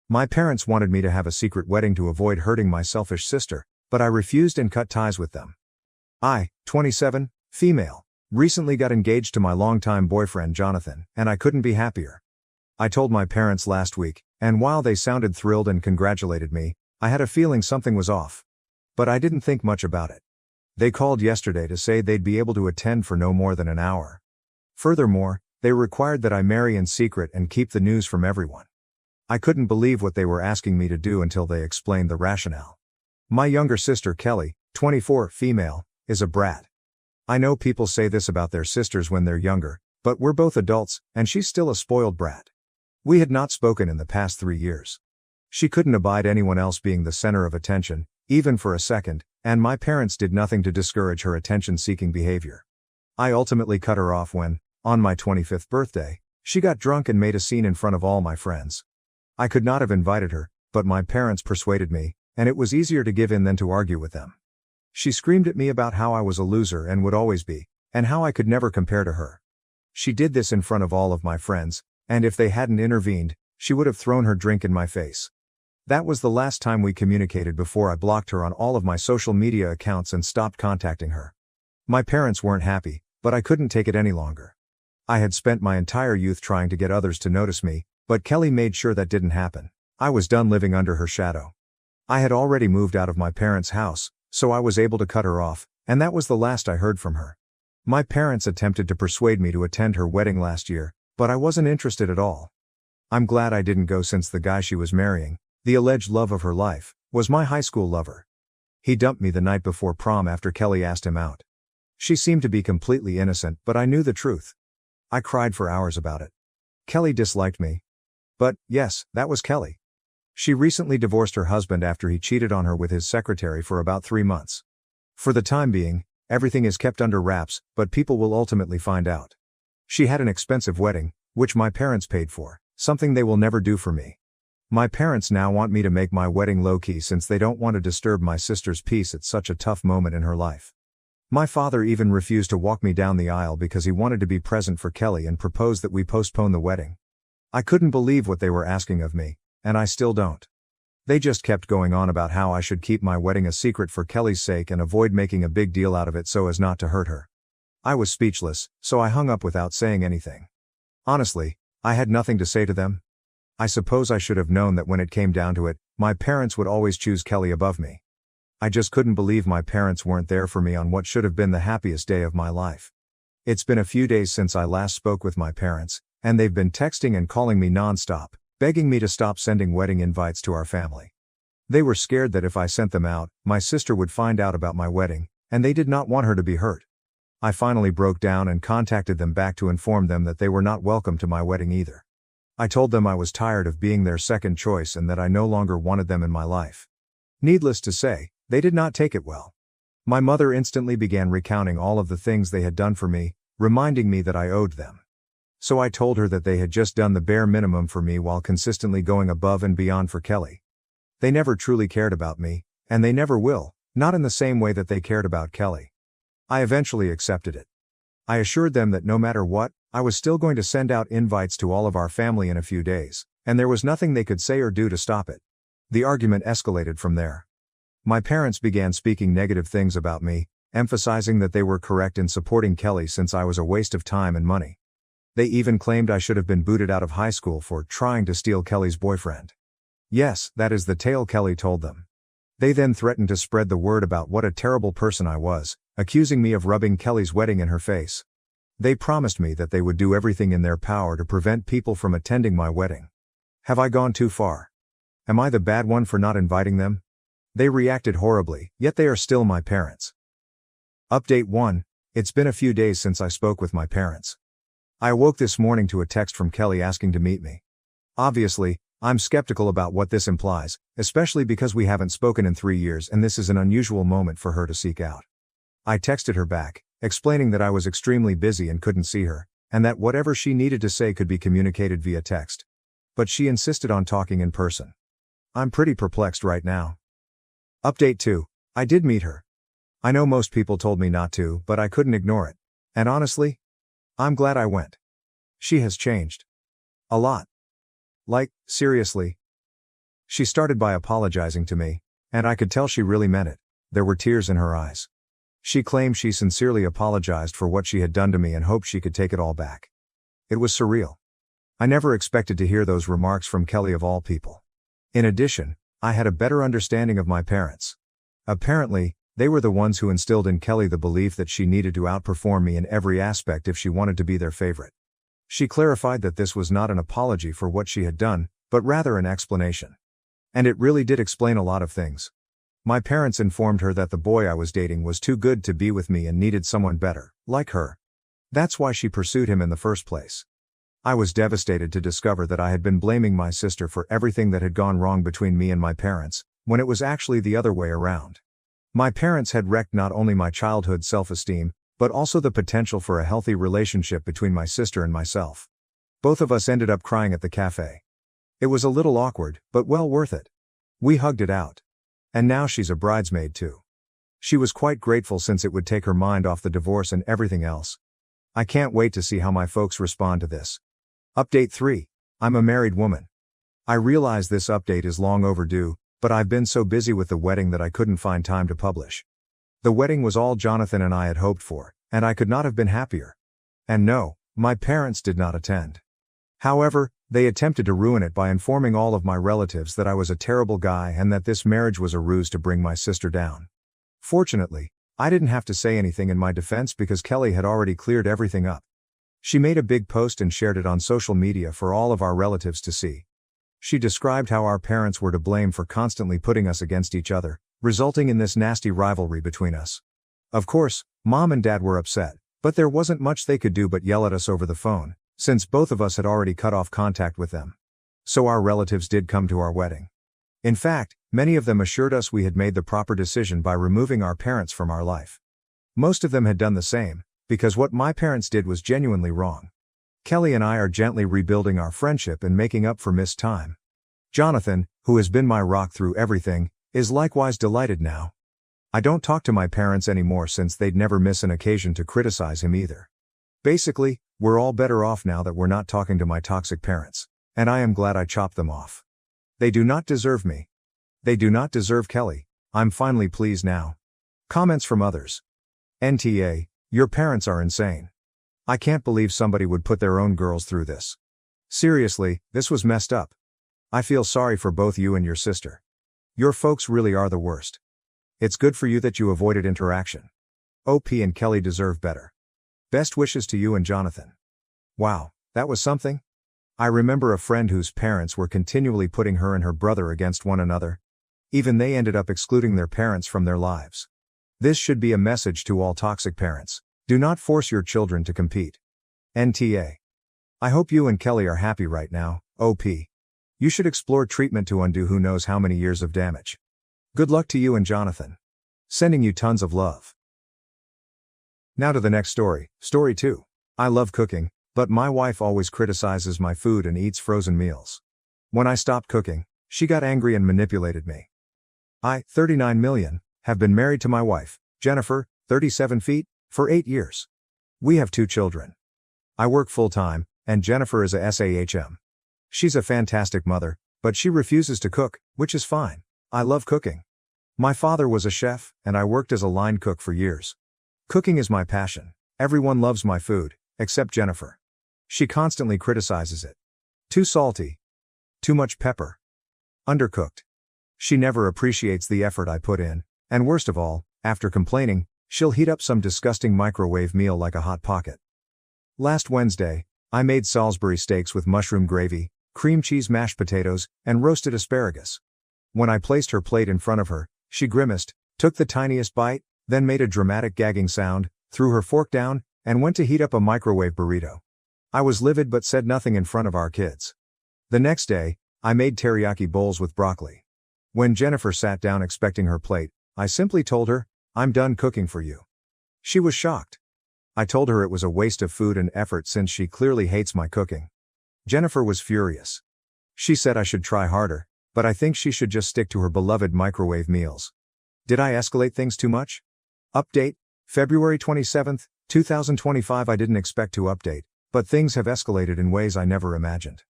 My parents wanted me to have a secret wedding to avoid hurting my selfish sister, but I refused and cut ties with them. I, 27, female, recently got engaged to my longtime boyfriend Jonathan, and I couldn't be happier. I told my parents last week, and while they sounded thrilled and congratulated me, I had a feeling something was off. But I didn't think much about it. They called yesterday to say they'd be able to attend for no more than an hour. Furthermore, they required that I marry in secret and keep the news from everyone. I couldn't believe what they were asking me to do until they explained the rationale. My younger sister Kelly, 24, female, is a brat. I know people say this about their sisters when they're younger, but we're both adults, and she's still a spoiled brat. We had not spoken in the past 3 years. She couldn't abide anyone else being the center of attention, even for a second, and my parents did nothing to discourage her attention-seeking behavior. I ultimately cut her off when, on my 25th birthday, she got drunk and made a scene in front of all my friends. I could not have invited her, but my parents persuaded me, and it was easier to give in than to argue with them. She screamed at me about how I was a loser and would always be, and how I could never compare to her. She did this in front of all of my friends, and if they hadn't intervened, she would have thrown her drink in my face. That was the last time we communicated before I blocked her on all of my social media accounts and stopped contacting her. My parents weren't happy, but I couldn't take it any longer. I had spent my entire youth trying to get others to notice me, but Kelly made sure that didn't happen. I was done living under her shadow. I had already moved out of my parents' house, so I was able to cut her off, and that was the last I heard from her. My parents attempted to persuade me to attend her wedding last year, but I wasn't interested at all. I'm glad I didn't go since the guy she was marrying, the alleged love of her life, was my high school lover. He dumped me the night before prom after Kelly asked him out. She seemed to be completely innocent, but I knew the truth. I cried for hours about it. Kelly disliked me. But, yes, that was Kelly. She recently divorced her husband after he cheated on her with his secretary for about 3 months. For the time being, everything is kept under wraps, but people will ultimately find out. She had an expensive wedding, which my parents paid for, something they will never do for me. My parents now want me to make my wedding low-key since they don't want to disturb my sister's peace at such a tough moment in her life. My father even refused to walk me down the aisle because he wanted to be present for Kelly and proposed that we postpone the wedding. I couldn't believe what they were asking of me, and I still don't. They just kept going on about how I should keep my wedding a secret for Kelly's sake and avoid making a big deal out of it so as not to hurt her. I was speechless, so I hung up without saying anything. Honestly, I had nothing to say to them. I suppose I should have known that when it came down to it, my parents would always choose Kelly above me. I just couldn't believe my parents weren't there for me on what should have been the happiest day of my life. It's been a few days since I last spoke with my parents, and they've been texting and calling me non-stop, begging me to stop sending wedding invites to our family. They were scared that if I sent them out, my sister would find out about my wedding, and they did not want her to be hurt. I finally broke down and contacted them back to inform them that they were not welcome to my wedding either. I told them I was tired of being their second choice and that I no longer wanted them in my life. Needless to say, they did not take it well. My mother instantly began recounting all of the things they had done for me, reminding me that I owed them. So I told her that they had just done the bare minimum for me while consistently going above and beyond for Kelly. They never truly cared about me, and they never will, not in the same way that they cared about Kelly. I eventually accepted it. I assured them that no matter what, I was still going to send out invites to all of our family in a few days, and there was nothing they could say or do to stop it. The argument escalated from there. My parents began speaking negative things about me, emphasizing that they were correct in supporting Kelly since I was a waste of time and money. They even claimed I should have been booted out of high school for trying to steal Kelly's boyfriend. Yes, that is the tale Kelly told them. They then threatened to spread the word about what a terrible person I was, accusing me of rubbing Kelly's wedding in her face. They promised me that they would do everything in their power to prevent people from attending my wedding. Have I gone too far? Am I the bad one for not inviting them? They reacted horribly, yet they are still my parents. Update 1. It's been a few days since I spoke with my parents. I awoke this morning to a text from Kelly asking to meet me. Obviously, I'm skeptical about what this implies, especially because we haven't spoken in 3 years and this is an unusual moment for her to seek out. I texted her back, explaining that I was extremely busy and couldn't see her, and that whatever she needed to say could be communicated via text. But she insisted on talking in person. I'm pretty perplexed right now. Update 2. I did meet her. I know most people told me not to, but I couldn't ignore it. And honestly, I'm glad I went. She has changed. A lot. Like, seriously. She started by apologizing to me, and I could tell she really meant it. There were tears in her eyes. She claimed she sincerely apologized for what she had done to me and hoped she could take it all back. It was surreal. I never expected to hear those remarks from Kelly of all people. In addition, I had a better understanding of my parents. Apparently, they were the ones who instilled in Kelly the belief that she needed to outperform me in every aspect if she wanted to be their favorite. She clarified that this was not an apology for what she had done, but rather an explanation. And it really did explain a lot of things. My parents informed her that the boy I was dating was too good to be with me and needed someone better, like her. That's why she pursued him in the first place. I was devastated to discover that I had been blaming my sister for everything that had gone wrong between me and my parents, when it was actually the other way around. My parents had wrecked not only my childhood self-esteem, but also the potential for a healthy relationship between my sister and myself. Both of us ended up crying at the cafe. It was a little awkward, but well worth it. We hugged it out. And now she's a bridesmaid too. She was quite grateful since it would take her mind off the divorce and everything else. I can't wait to see how my folks respond to this. Update 3. I'm a married woman. I realize this update is long overdue, but I've been so busy with the wedding that I couldn't find time to publish. The wedding was all Jonathan and I had hoped for, and I could not have been happier. And no, my parents did not attend. However, they attempted to ruin it by informing all of my relatives that I was a terrible guy and that this marriage was a ruse to bring my sister down. Fortunately, I didn't have to say anything in my defense because Kelly had already cleared everything up. She made a big post and shared it on social media for all of our relatives to see. She described how our parents were to blame for constantly putting us against each other, resulting in this nasty rivalry between us. Of course, Mom and Dad were upset, but there wasn't much they could do but yell at us over the phone, since both of us had already cut off contact with them. So our relatives did come to our wedding. In fact, many of them assured us we had made the proper decision by removing our parents from our life. Most of them had done the same, because what my parents did was genuinely wrong. Kelly and I are gently rebuilding our friendship and making up for missed time. Jonathan, who has been my rock through everything, is likewise delighted now. I don't talk to my parents anymore since they'd never miss an occasion to criticize him either. Basically, we're all better off now that we're not talking to my toxic parents, and I am glad I chopped them off. They do not deserve me. They do not deserve Kelly. I'm finally pleased now. Comments from others. NTA, your parents are insane. I can't believe somebody would put their own girls through this. Seriously, this was messed up. I feel sorry for both you and your sister. Your folks really are the worst. It's good for you that you avoided interaction. OP and Kelly deserve better. Best wishes to you and Jonathan. Wow, that was something. I remember a friend whose parents were continually putting her and her brother against one another. Even they ended up excluding their parents from their lives. This should be a message to all toxic parents. Do not force your children to compete. NTA. I hope you and Kelly are happy right now, OP. You should explore treatment to undo who knows how many years of damage. Good luck to you and Jonathan. Sending you tons of love. Now to the next story, story 2. I love cooking, but my wife always criticizes my food and eats frozen meals. When I stopped cooking, she got angry and manipulated me. I, 39 million, have been married to my wife, Jennifer, 37 feet, for 8 years. We have 2 children. I work full-time, and Jennifer is a SAHM. She's a fantastic mother, but she refuses to cook, which is fine. I love cooking. My father was a chef, and I worked as a line cook for years. Cooking is my passion. Everyone loves my food, except Jennifer. She constantly criticizes it. Too salty. Too much pepper. Undercooked. She never appreciates the effort I put in, and worst of all, after complaining, she'll heat up some disgusting microwave meal like a Hot Pocket. Last Wednesday, I made Salisbury steaks with mushroom gravy, cream cheese mashed potatoes, and roasted asparagus. When I placed her plate in front of her, she grimaced, took the tiniest bite, then made a dramatic gagging sound, threw her fork down, and went to heat up a microwave burrito. I was livid but said nothing in front of our kids. The next day, I made teriyaki bowls with broccoli. When Jennifer sat down expecting her plate, I simply told her, "I'm done cooking for you." She was shocked. I told her it was a waste of food and effort since she clearly hates my cooking. Jennifer was furious. She said I should try harder, but I think she should just stick to her beloved microwave meals. Did I escalate things too much? Update, February 27, 2025. I didn't expect to update, but things have escalated in ways I never imagined.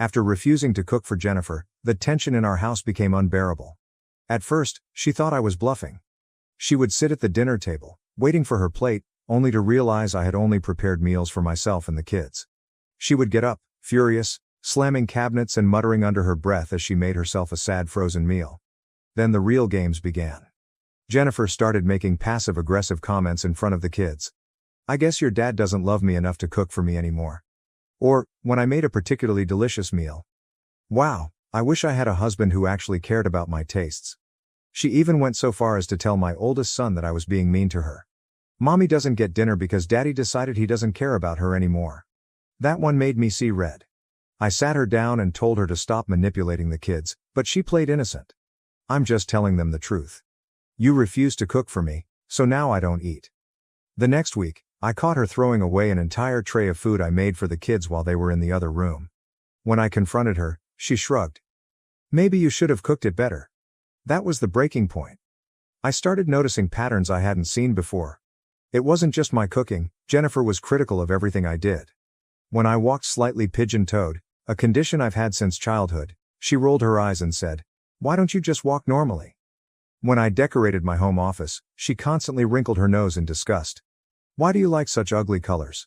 After refusing to cook for Jennifer, the tension in our house became unbearable. At first, she thought I was bluffing. She would sit at the dinner table, waiting for her plate, only to realize I had only prepared meals for myself and the kids. She would get up, furious, slamming cabinets and muttering under her breath as she made herself a sad frozen meal. Then the real games began. Jennifer started making passive-aggressive comments in front of the kids. "I guess your dad doesn't love me enough to cook for me anymore." Or, when I made a particularly delicious meal, "Wow, I wish I had a husband who actually cared about my tastes." She even went so far as to tell my oldest son that I was being mean to her. "Mommy doesn't get dinner because Daddy decided he doesn't care about her anymore." That one made me see red. I sat her down and told her to stop manipulating the kids, but she played innocent. "I'm just telling them the truth. You refuse to cook for me, so now I don't eat." The next week, I caught her throwing away an entire tray of food I made for the kids while they were in the other room. When I confronted her, she shrugged. "Maybe you should have cooked it better." That was the breaking point. I started noticing patterns I hadn't seen before. It wasn't just my cooking, Jennifer was critical of everything I did. When I walked slightly pigeon-toed, a condition I've had since childhood, she rolled her eyes and said, "Why don't you just walk normally?" When I decorated my home office, she constantly wrinkled her nose in disgust. "Why do you like such ugly colors?"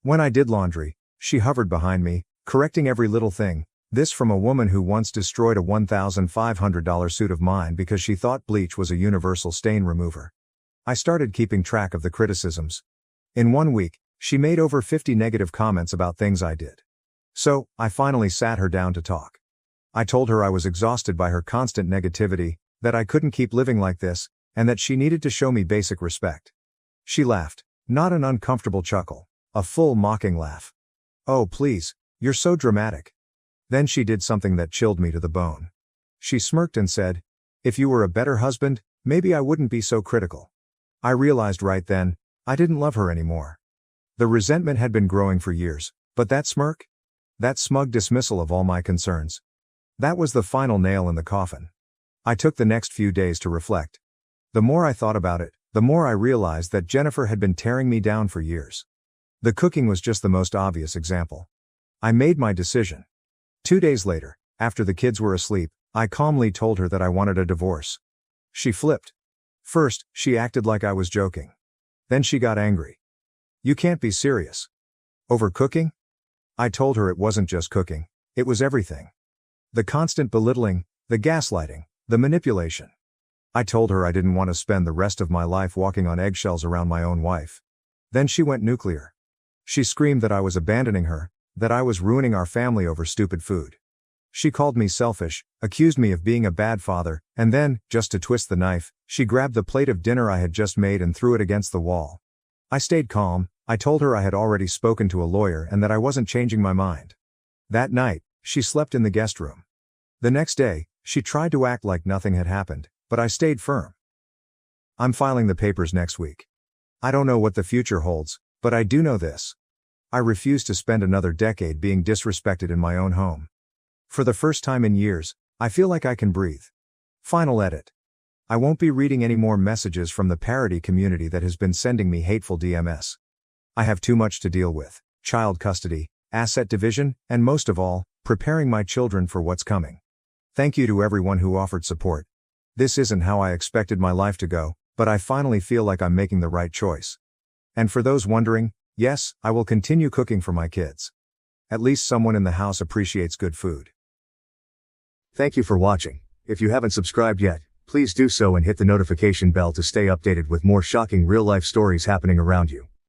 When I did laundry, she hovered behind me, correcting every little thing, this from a woman who once destroyed a $1,500 suit of mine because she thought bleach was a universal stain remover. I started keeping track of the criticisms. In 1 week, she made over 50 negative comments about things I did. So, I finally sat her down to talk. I told her I was exhausted by her constant negativity, that I couldn't keep living like this, and that she needed to show me basic respect. She laughed, not an uncomfortable chuckle, a full mocking laugh. "Oh please, you're so dramatic." Then she did something that chilled me to the bone. She smirked and said, "If you were a better husband, maybe I wouldn't be so critical." I realized right then, I didn't love her anymore. The resentment had been growing for years, but that smirk? That smug dismissal of all my concerns. That was the final nail in the coffin. I took the next few days to reflect. The more I thought about it, the more I realized that Jennifer had been tearing me down for years. The cooking was just the most obvious example. I made my decision. 2 days later, after the kids were asleep, I calmly told her that I wanted a divorce. She flipped. First, she acted like I was joking. Then she got angry. "You can't be serious. Over cooking?" I told her it wasn't just cooking, it was everything. The constant belittling, the gaslighting, the manipulation. I told her I didn't want to spend the rest of my life walking on eggshells around my own wife. Then she went nuclear. She screamed that I was abandoning her, that I was ruining our family over stupid food. She called me selfish, accused me of being a bad father, and then, just to twist the knife, she grabbed the plate of dinner I had just made and threw it against the wall. I stayed calm. I told her I had already spoken to a lawyer and that I wasn't changing my mind. That night, she slept in the guest room. The next day, she tried to act like nothing had happened, but I stayed firm. I'm filing the papers next week. I don't know what the future holds, but I do know this. I refuse to spend another decade being disrespected in my own home. For the first time in years, I feel like I can breathe. Final edit. I won't be reading any more messages from the parody community that has been sending me hateful DMS. I have too much to deal with: child custody, asset division, and most of all, preparing my children for what's coming. Thank you to everyone who offered support. This isn't how I expected my life to go, but I finally feel like I'm making the right choice. And for those wondering, yes, I will continue cooking for my kids. At least someone in the house appreciates good food. Thank you for watching. If you haven't subscribed yet, please do so and hit the notification bell to stay updated with more shocking real-life stories happening around you.